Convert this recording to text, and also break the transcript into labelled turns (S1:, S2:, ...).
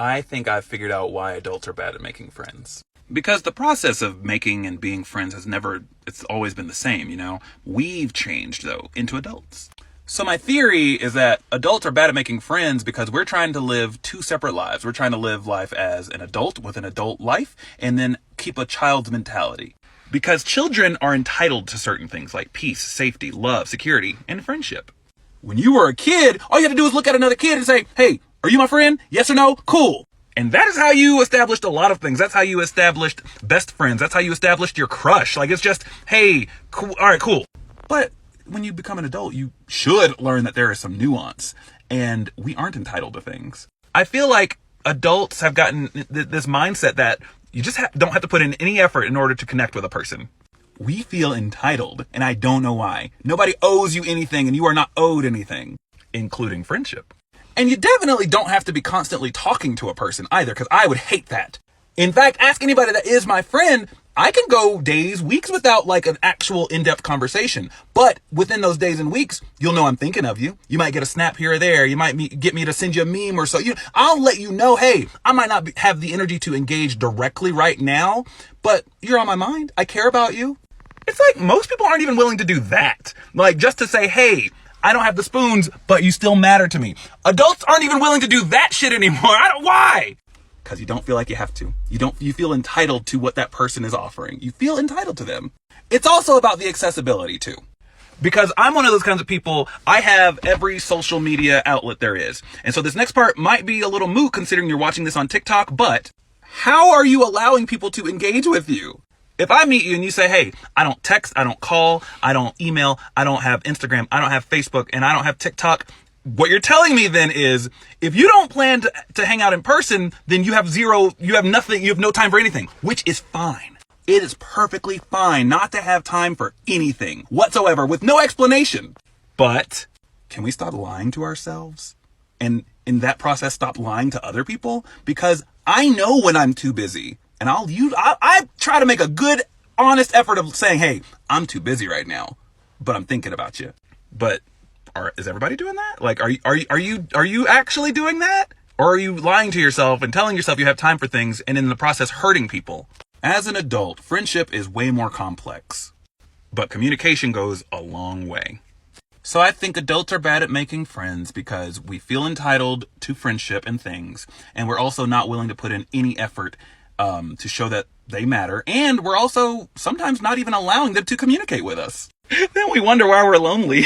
S1: I think I've figured out why adults are bad at making friends. Because the process of making and being friends it's always been the same, you know? We've changed, though, into adults. So my theory is that adults are bad at making friends because we're trying to live two separate lives. We're trying to live life as an adult with an adult life and then keep a child's mentality. Because children are entitled to certain things like peace, safety, love, security, and friendship. When you were a kid, all you had to do was look at another kid and say, hey, are you my friend? Yes or no? Cool. And that is how you established a lot of things. That's how you established best friends. That's how you established your crush. Like, it's just, hey, cool. All right, cool. But when you become an adult, you should learn that there is some nuance, and we aren't entitled to things. I feel like adults have gotten this mindset that you just don't have to put in any effort in order to connect with a person. We feel entitled, and I don't know why. Nobody owes you anything, and you are not owed anything, including friendship. And you definitely don't have to be constantly talking to a person either, because I would hate that. In fact, ask anybody that is my friend. I can go days, weeks without like an actual in-depth conversation. But within those days and weeks, you'll know I'm thinking of you. You might get a snap here or there. You might get me to send you a meme or so. I'll let you know, hey, I might not have the energy to engage directly right now, but you're on my mind. I care about you. It's like most people aren't even willing to do that. Like, just to say, hey, I don't have the spoons, but you still matter to me. Adults aren't even willing to do that shit anymore. Why? Because you don't feel like you have to. You feel entitled to what that person is offering. You feel entitled to them. It's also about the accessibility too. Because I'm one of those kinds of people, I have every social media outlet there is. And so this next part might be a little moot considering you're watching this on TikTok, but how are you allowing people to engage with you? If I meet you and you say, hey, I don't text, I don't call, I don't email, I don't have Instagram, I don't have Facebook, and I don't have TikTok, what you're telling me then is, if you don't plan to hang out in person, then you have nothing, you have no time for anything, which is fine. It is perfectly fine not to have time for anything whatsoever with no explanation. But can we stop lying to ourselves? And in that process, stop lying to other people? Because I know when I'm too busy, and I try to make a good, honest effort of saying, hey, I'm too busy right now, but I'm thinking about you. But is everybody doing that? Like, are you actually doing that? Or are you lying to yourself and telling yourself you have time for things and in the process hurting people? As an adult, friendship is way more complex, but communication goes a long way. So I think adults are bad at making friends because we feel entitled to friendship and things, and we're also not willing to put in any effort to show that they matter, and we're also sometimes not even allowing them to communicate with us. Then we wonder why we're lonely.